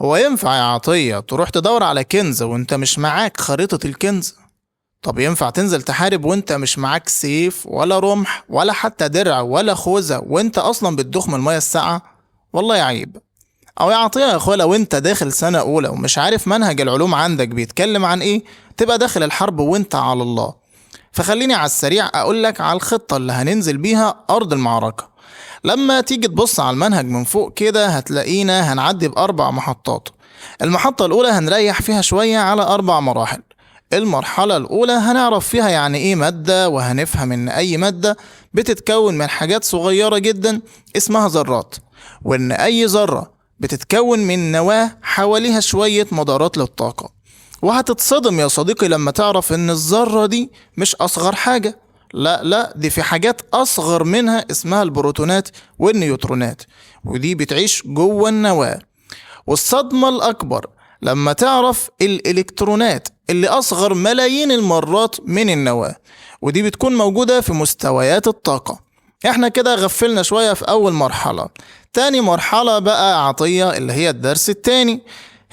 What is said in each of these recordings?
هو ينفع يا عطية تروح تدور على كنز وانت مش معاك خريطة الكنز؟ طب ينفع تنزل تحارب وانت مش معاك سيف ولا رمح ولا حتى درع ولا خوذة وانت اصلا بتدوخ من المية الساقعة؟ والله عيب. او يا عطية يا اخويا، لو انت داخل سنة اولى ومش عارف منهج العلوم عندك بيتكلم عن ايه، تبقى داخل الحرب وانت على الله. فخليني على السريع اقولك على الخطة اللي هننزل بيها ارض المعركة. لما تيجي تبص على المنهج من فوق كده هتلاقينا هنعدي بأربع محطات. المحطة الأولى هنريح فيها شوية على 4 مراحل. المرحلة الأولى هنعرف فيها يعني إيه مادة، وهنفهم إن أي مادة بتتكون من حاجات صغيرة جدا اسمها ذرات، وإن أي ذرة بتتكون من نواة حواليها شوية مدارات للطاقة. وهتتصدم يا صديقي لما تعرف إن الذرة دي مش أصغر حاجة، لا لا، دي في حاجات أصغر منها اسمها البروتونات والنيوترونات، ودي بتعيش جوه النواة. والصدمة الأكبر لما تعرف الإلكترونات اللي أصغر ملايين المرات من النواة، ودي بتكون موجودة في مستويات الطاقة. احنا كده غفلنا شوية في أول مرحلة. تاني مرحلة بقى عطية اللي هي الدرس التاني.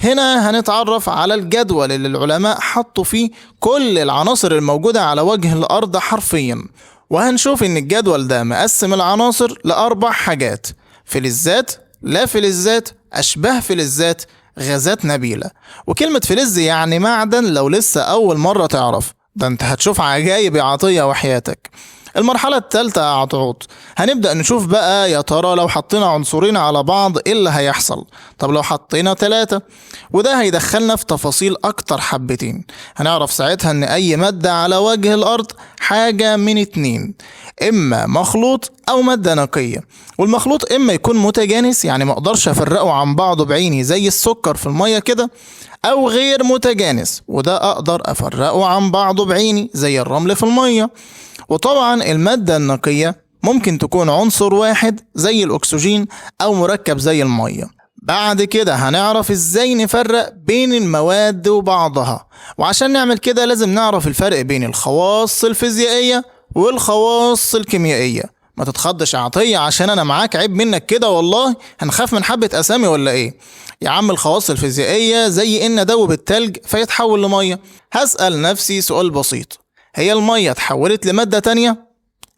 هنا هنتعرف على الجدول اللي العلماء حطوا فيه كل العناصر الموجودة على وجه الأرض حرفيا، وهنشوف إن الجدول ده مقسم العناصر لأربع حاجات: فلزات، لا فلزات، أشباه فلزات، غازات نبيلة. وكلمة فلز يعني معدن، لو لسه أول مرة تعرف ده انت هتشوف عجايب يا عطية وحياتك. المرحلة التالتة يا عطعوط، هنبدأ نشوف بقى يا ترى لو حطينا عنصرين على بعض ايه اللي هيحصل. طب لو حطينا 3، وده هيدخلنا في تفاصيل اكتر حبتين. هنعرف ساعتها ان اي مادة على وجه الارض حاجة من 2: اما مخلوط او مادة نقية. والمخلوط اما يكون متجانس، يعني مقدرش افرقه عن بعضه بعيني زي السكر في المية كده، او غير متجانس، وده اقدر افرقه عن بعضه بعيني زي الرمل في المية. وطبعا المادة النقية ممكن تكون عنصر واحد زي الأكسجين أو مركب زي المية. بعد كده هنعرف ازاي نفرق بين المواد وبعضها، وعشان نعمل كده لازم نعرف الفرق بين الخواص الفيزيائية والخواص الكيميائية. ما تتخضش يا عطية عشان انا معاك، عيب منك كده والله، هنخاف من حبة اسامي ولا ايه؟ يا عم الخواص الفيزيائية زي ان ادوب التلج فيتحول لمية. هسأل نفسي سؤال بسيط: هي المية اتحولت لمادة تانية؟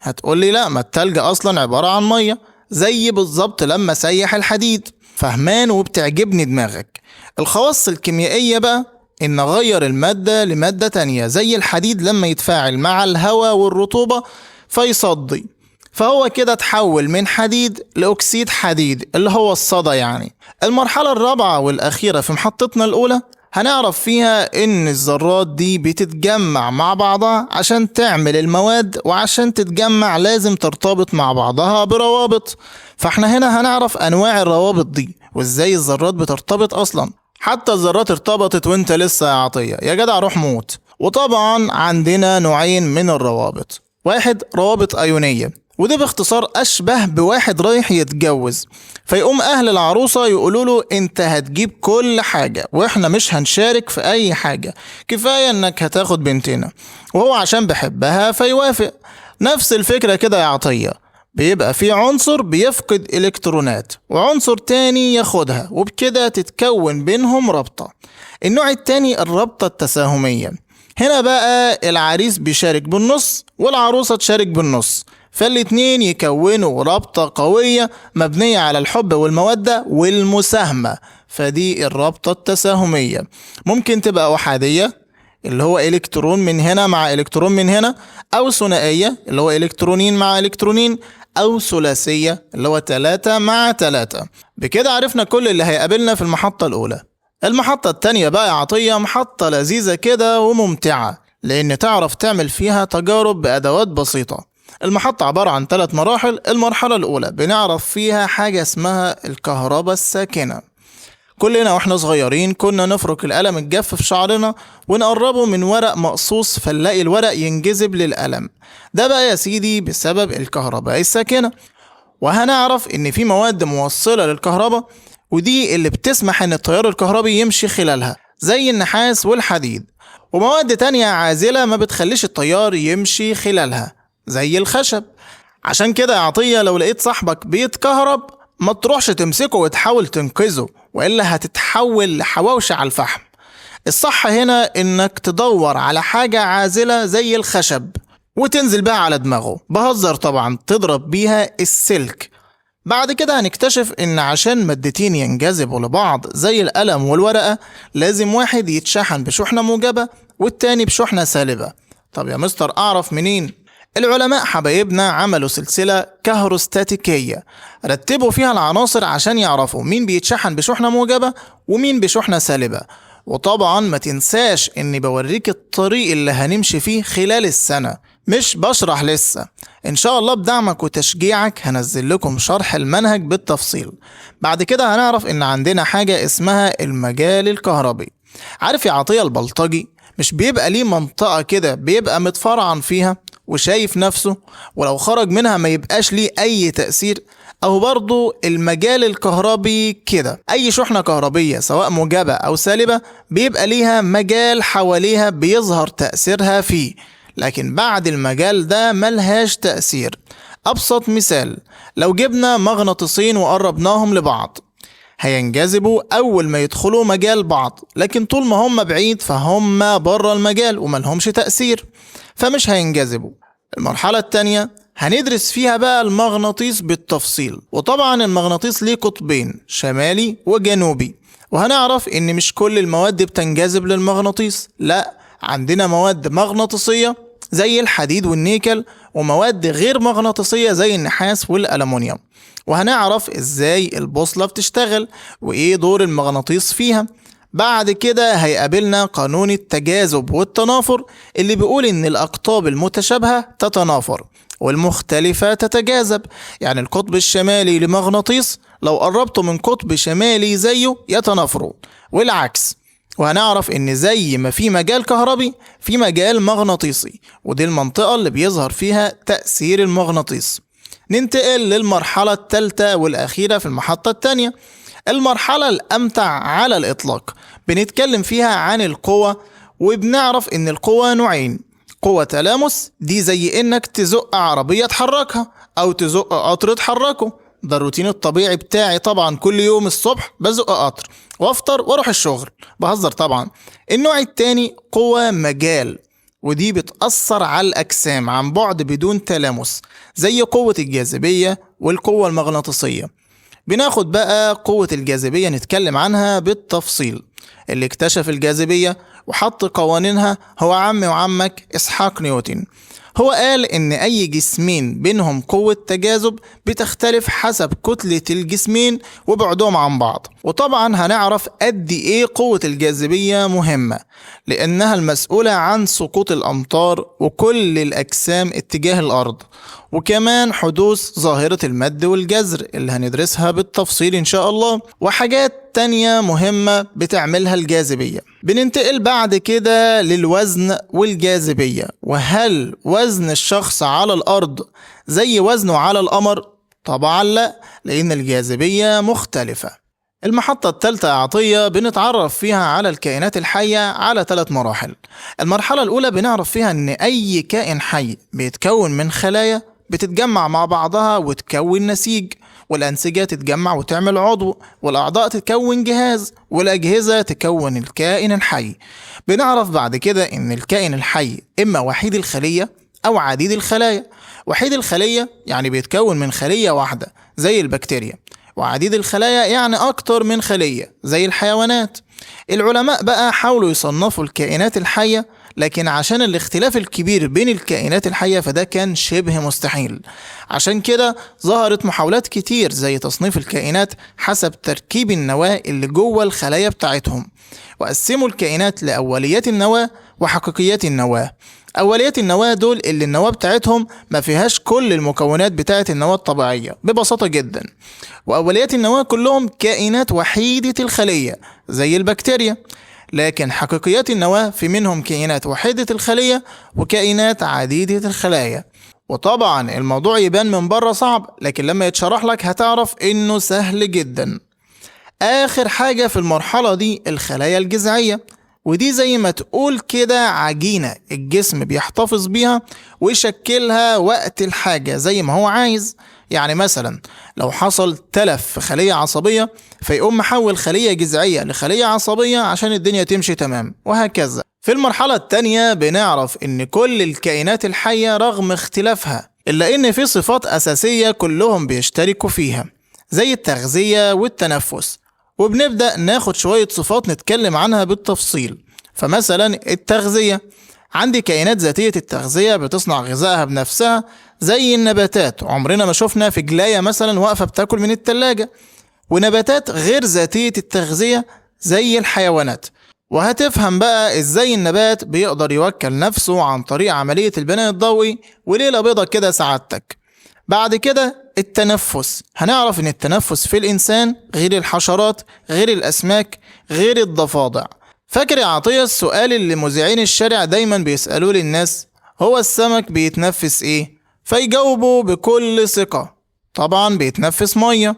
هتقولي لا، ما التلج اصلا عبارة عن مية. زي بالظبط لما سيح الحديد. فهمان وبتعجبني دماغك. الخواص الكيميائية بقى ان اغير المادة لمادة تانية، زي الحديد لما يتفاعل مع الهواء والرطوبة فيصدي، فهو كده تحول من حديد لأكسيد حديد اللي هو الصدى يعني. المرحلة الرابعة والأخيرة في محطتنا الأولى هنعرف فيها ان الذرات دي بتتجمع مع بعضها عشان تعمل المواد، وعشان تتجمع لازم ترتبط مع بعضها بروابط. فاحنا هنا هنعرف انواع الروابط دي وازاي الذرات بترتبط اصلا. حتى الذرات ارتبطت وانت لسه يا عطية يا جدع روح موت. وطبعا عندنا نوعين من الروابط: واحد روابط ايونية، وده باختصار أشبه بواحد رايح يتجوز، فيقوم أهل العروسة يقولوا له أنت هتجيب كل حاجة وإحنا مش هنشارك في أي حاجة، كفاية إنك هتاخد بنتنا، وهو عشان بحبها فيوافق. نفس الفكرة كده يا عطية، بيبقى في عنصر بيفقد إلكترونات وعنصر تاني ياخدها، وبكده تتكون بينهم رابطة. النوع التاني الرابطة التساهمية. هنا بقى العريس بيشارك بالنص والعروسة تشارك بالنص، فالاتنين يكونوا رابطة قوية مبنية على الحب والمودة والمساهمة، فدي الرابطة التساهمية. ممكن تبقى أحادية اللي هو إلكترون من هنا مع إلكترون من هنا، أو ثنائية اللي هو إلكترونين مع إلكترونين، أو ثلاثية اللي هو 3 مع 3. بكده عرفنا كل اللي هيقابلنا في المحطة الأولى. المحطة التانية بقى يا عطية محطة لذيذة كده وممتعة، لأن تعرف تعمل فيها تجارب بأدوات بسيطة. المحطة عبارة عن 3 مراحل. المرحلة الأولى بنعرف فيها حاجة اسمها الكهرباء الساكنة. كلنا واحنا صغيرين كنا نفرك القلم الجاف في شعرنا ونقربه من ورق مقصوص فنلاقي الورق ينجذب للقلم. ده بقى يا سيدي بسبب الكهرباء الساكنة. وهنعرف ان في مواد موصلة للكهرباء، ودي اللي بتسمح ان التيار الكهربي يمشي خلالها زي النحاس والحديد، ومواد تانية عازلة ما بتخليش التيار يمشي خلالها زي الخشب. عشان كده يا عطية لو لقيت صاحبك بيتكهرب ما تروحش تمسكه وتحاول تنقذه، وإلا هتتحول لحواوشي على الفحم. الصح هنا إنك تدور على حاجة عازلة زي الخشب وتنزل بقى على دماغه، بهزر طبعا، تضرب بيها السلك. بعد كده هنكتشف إن عشان مادتين ينجذبوا لبعض زي القلم والورقة لازم واحد يتشحن بشحنة موجبة والتاني بشحنة سالبة. طب يا مستر أعرف منين؟ العلماء حبايبنا عملوا سلسلة كهروستاتيكية رتبوا فيها العناصر عشان يعرفوا مين بيتشحن بشحنة موجبة ومين بشحنة سالبة. وطبعا ما تنساش اني بوريك الطريق اللي هنمشي فيه خلال السنة، مش بشرح لسه. ان شاء الله بدعمك وتشجيعك هنزل لكم شرح المنهج بالتفصيل. بعد كده هنعرف ان عندنا حاجة اسمها المجال الكهربي. عارف يا عطية البلطجي مش بيبقى ليه منطقة كده بيبقى متفرعن فيها وشايف نفسه، ولو خرج منها ما يبقاش ليه اي تأثير؟ او برضو المجال الكهربي كده، اي شحنة كهربية سواء موجبة او سالبة بيبقى ليها مجال حواليها بيظهر تأثيرها فيه، لكن بعد المجال ده ملهاش تأثير. ابسط مثال، لو جبنا مغناطيسين وقربناهم لبعض هينجذبوا اول ما يدخلوا مجال بعض، لكن طول ما هم بعيد فهم بره المجال وملهمش تأثير فمش هينجذبوا. المرحلة التانية هندرس فيها بقى المغناطيس بالتفصيل، وطبعا المغناطيس ليه قطبين شمالي وجنوبي، وهنعرف ان مش كل المواد بتنجذب للمغناطيس، لا، عندنا مواد مغناطيسية زي الحديد والنيكل ومواد غير مغناطيسية زي النحاس والألمنيوم. وهنعرف ازاي البوصلة بتشتغل وايه دور المغناطيس فيها. بعد كده هيقابلنا قانون التجاذب والتنافر اللي بيقول ان الاقطاب المتشابهة تتنافر والمختلفة تتجاذب، يعني القطب الشمالي لمغناطيس لو قربته من قطب شمالي زيه يتنافروا والعكس. وهنعرف ان زي ما في مجال كهربي في مجال مغناطيسي، ودي المنطقة اللي بيظهر فيها تأثير المغناطيس. ننتقل للمرحلة الثالثة والأخيرة في المحطة الثانية، المرحلة الأمتع على الإطلاق، بنتكلم فيها عن القوة، وبنعرف إن القوة نوعين: قوة تلامس، دي زي إنك تزق عربية تحركها أو تزق قطر تحركه، ده الروتين الطبيعي بتاعي طبعا، كل يوم الصبح بزق قطر وافطر واروح الشغل، بهزر طبعا. النوع التاني قوة مجال، ودي بتأثر على الأجسام عن بعد بدون تلامس زي قوة الجاذبية والقوة المغناطيسية. بناخد بقى قوة الجاذبية نتكلم عنها بالتفصيل. اللي اكتشف الجاذبية وحط قوانينها هو عمي وعمك إسحاق نيوتن. هو قال إن أي جسمين بينهم قوة تجاذب بتختلف حسب كتلة الجسمين وبعدهم عن بعض. وطبعا هنعرف قد إيه قوة الجاذبية مهمة، لأنها المسؤولة عن سقوط الأمطار وكل الأجسام اتجاه الأرض، وكمان حدوث ظاهرة المد والجزر اللي هندرسها بالتفصيل إن شاء الله، وحاجات تانية مهمة بتعملها الجاذبية. بننتقل بعد كده للوزن والجاذبية، وهل وزن الشخص على الأرض زي وزنه على القمر؟ طبعا لا، لأن الجاذبية مختلفة. المحطة الثالثة يا عطية بنتعرف فيها على الكائنات الحية على 3 مراحل. المرحلة الأولى بنعرف فيها إن أي كائن حي بيتكون من خلايا بتتجمع مع بعضها وتكون نسيج، والأنسجة تتجمع وتعمل عضو، والأعضاء تكون جهاز، والأجهزة تكون الكائن الحي. بنعرف بعد كده إن الكائن الحي إما وحيد الخلية أو عديد الخلايا. وحيد الخلية يعني بيتكون من خلية واحدة زي البكتيريا، وعديد الخلايا يعني أكتر من خلية زي الحيوانات. العلماء بقى حاولوا يصنفوا الكائنات الحية، لكن عشان الاختلاف الكبير بين الكائنات الحية فده كان شبه مستحيل. عشان كده ظهرت محاولات كتير زي تصنيف الكائنات حسب تركيب النواة اللي جوه الخلايا بتاعتهم، وقسموا الكائنات لأوليات النواة وحقيقيات النواة. أوليات النواة دول اللي النواة بتاعتهم ما فيهاش كل المكونات بتاعة النواة الطبيعية ببساطة جدا، وأوليات النواة كلهم كائنات وحيدة الخلية زي البكتيريا. لكن حقيقيات النواة في منهم كائنات وحيدة الخلية وكائنات عديدة الخلايا. وطبعا الموضوع يبان من بره صعب، لكن لما يتشرح لك هتعرف انه سهل جدا. آخر حاجة في المرحلة دي الخلايا الجذعية، ودي زي ما تقول كده عجينة الجسم بيحتفظ بيها ويشكلها وقت الحاجة زي ما هو عايز. يعني مثلا لو حصل تلف في خلية عصبية فيقوم محول خلية جذعية لخلية عصبية عشان الدنيا تمشي تمام، وهكذا. في المرحلة التانية بنعرف ان كل الكائنات الحية رغم اختلافها إلا إن في صفات أساسية كلهم بيشتركوا فيها زي التغذية والتنفس، وبنبدأ ناخد شوية صفات نتكلم عنها بالتفصيل. فمثلا التغذية، عندي كائنات ذاتية التغذية بتصنع غذائها بنفسها زي النباتات، عمرنا ما شفنا فجلاية مثلا واقفة بتاكل من التلاجة. ونباتات غير ذاتية التغذية زي الحيوانات. وهتفهم بقى ازاي النبات بيقدر يوكل نفسه عن طريق عملية البناء الضوئي وليلة بيضة كده سعادتك. بعد كده التنفس، هنعرف ان التنفس في الانسان غير الحشرات غير الاسماك غير الضفادع. فاكر يا عطية السؤال اللي مذيعين الشارع دايما بيسألوه للناس، هو السمك بيتنفس ايه؟ فيجاوبوا بكل ثقة طبعا بيتنفس مية.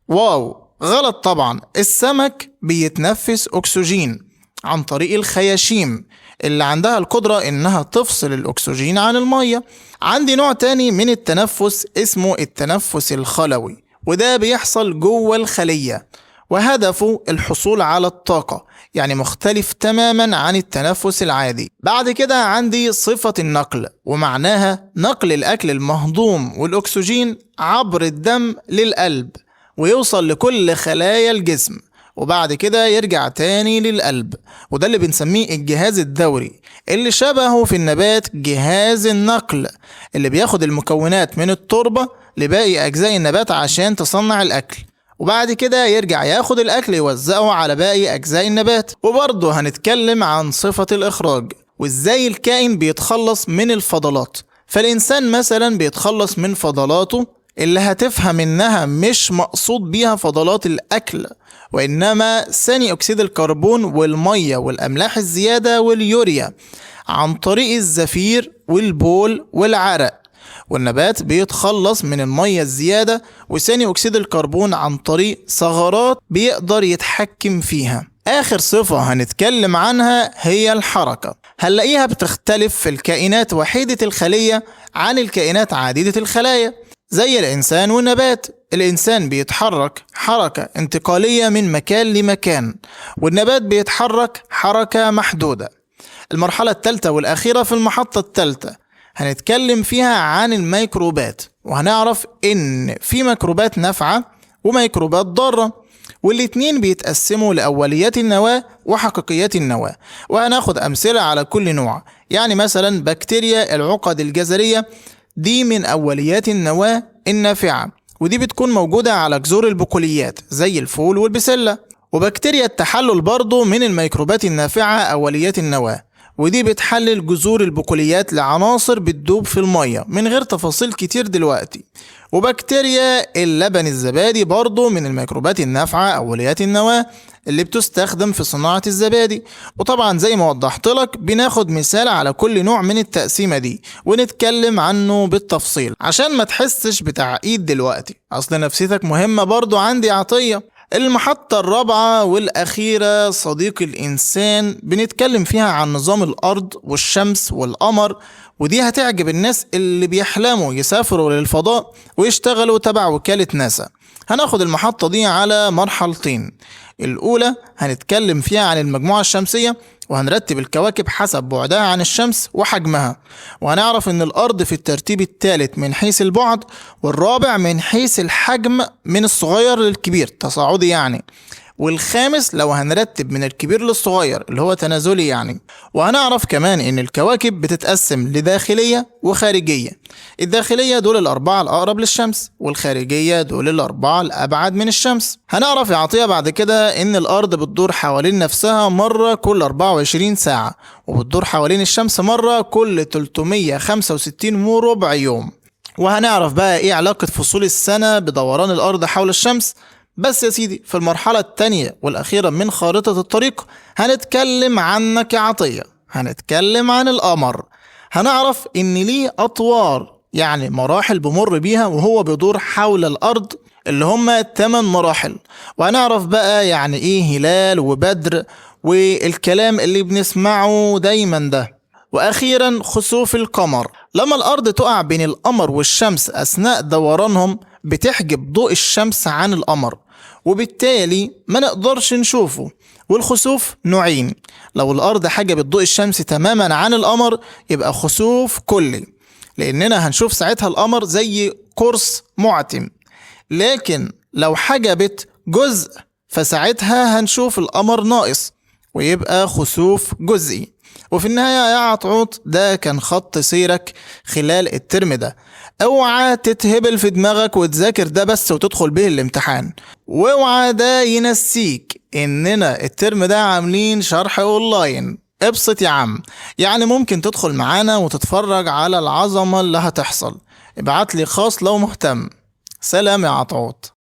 واو، غلط طبعا، السمك بيتنفس اكسجين عن طريق الخياشيم اللي عندها القدرة انها تفصل الاكسجين عن المية. عندي نوع تاني من التنفس اسمه التنفس الخلوي، وده بيحصل جوه الخلية وهدفه الحصول على الطاقة، يعني مختلف تماما عن التنفس العادي. بعد كده عندي صفة النقل، ومعناها نقل الأكل المهضوم والأكسجين عبر الدم للقلب ويوصل لكل خلايا الجسم، وبعد كده يرجع تاني للقلب. وده اللي بنسميه الجهاز الدوري، اللي شبهه في النبات جهاز النقل، اللي بياخد المكونات من التربة لباقي أجزاء النبات عشان تصنع الأكل، وبعد كده يرجع ياخد الأكل يوزعه على باقي أجزاء النبات. وبرضه هنتكلم عن صفة الإخراج وإزاي الكائن بيتخلص من الفضلات. فالإنسان مثلا بيتخلص من فضلاته اللي هتفهم إنها مش مقصود بيها فضلات الأكل، وإنما ثاني أكسيد الكربون والمية والأملاح الزيادة واليوريا عن طريق الزفير والبول والعرق. والنبات بيتخلص من المية الزيادة وثاني أكسيد الكربون عن طريق ثغرات بيقدر يتحكم فيها. آخر صفة هنتكلم عنها هي الحركة. هنلاقيها بتختلف في الكائنات وحيدة الخلية عن الكائنات عديدة الخلايا زي الإنسان والنبات. الإنسان بيتحرك حركة انتقالية من مكان لمكان، والنبات بيتحرك حركة محدودة. المرحلة الثالثة والأخيرة في المحطة الثالثة هنتكلم فيها عن الميكروبات، وهنعرف إن في ميكروبات نافعة وميكروبات ضارة، والاتنين بيتقسموا لأوليات النواة وحقيقيات النواة، وهناخد أمثلة على كل نوع. يعني مثلا بكتيريا العقد الجذرية دي من أوليات النواة النافعة، ودي بتكون موجودة على جذور البقوليات زي الفول والبسلة. وبكتيريا التحلل برضو من الميكروبات النافعة أوليات النواة، ودي بتحلل جذور البقوليات لعناصر بتدوب في المية من غير تفاصيل كتير دلوقتي. وبكتيريا اللبن الزبادي برضو من الميكروبات النافعة أوليات النواة اللي بتستخدم في صناعة الزبادي. وطبعا زي ما وضحت لك بناخد مثال على كل نوع من التقسيمة دي ونتكلم عنه بالتفصيل عشان ما تحسش بتعقيد دلوقتي، أصل نفسيتك مهمة برضو عندي عطية. المحطة الرابعة والأخيرة صديق الإنسان، بنتكلم فيها عن نظام الأرض والشمس والقمر، ودي هتعجب الناس اللي بيحلموا يسافروا للفضاء ويشتغلوا تبع وكالة ناسا. هناخد المحطة دي على مرحلتين. الأولى هنتكلم فيها عن المجموعة الشمسية، وهنرتب الكواكب حسب بعدها عن الشمس وحجمها، وهنعرف ان الارض في الترتيب الثالث من حيث البعد، والرابع من حيث الحجم من الصغير للكبير تصاعدي يعني، والخامس لو هنرتب من الكبير للصغير اللي هو تنازلي يعني. وهنعرف كمان ان الكواكب بتتقسم لداخلية وخارجية. الداخلية دول الأربعة الأقرب للشمس، والخارجية دول الأربعة الأبعد من الشمس. هنعرف يا عطية بعد كده ان الأرض بتدور حوالين نفسها مرة كل 24 ساعة، وبتدور حوالين الشمس مرة كل 365 وربع يوم. وهنعرف بقى ايه علاقة فصول السنة بدوران الأرض حول الشمس. بس يا سيدي في المرحلة التانية والأخيرة من خارطة الطريق هنتكلم عنك يا عطية، هنتكلم عن القمر. هنعرف إن ليه أطوار، يعني مراحل بمر بيها وهو بيدور حول الأرض. اللي هم 8 مراحل، وهنعرف بقى يعني ايه هلال وبدر والكلام اللي بنسمعه دايما ده. واخيرا خسوف القمر، لما الارض تقع بين القمر والشمس اثناء دورانهم بتحجب ضوء الشمس عن القمر، وبالتالي ما نقدرش نشوفه. والخسوف نوعين، لو الارض حجبت ضوء الشمس تماما عن القمر يبقى خسوف كلي، لاننا هنشوف ساعتها القمر زي قرص معتم. لكن لو حجبت جزء فساعتها هنشوف القمر ناقص ويبقى خسوف جزئي. وفي النهاية يا عطعوط ده كان خط سيرك خلال الترم ده. اوعى تتهبل في دماغك وتذاكر ده بس وتدخل به الامتحان، واوعى ده ينسيك اننا الترم ده عاملين شرح اونلاين. ابسط يا عم، يعني ممكن تدخل معانا وتتفرج على العظمة اللي هتحصل. ابعت لي خاص لو مهتم. سلام يا عطعوط.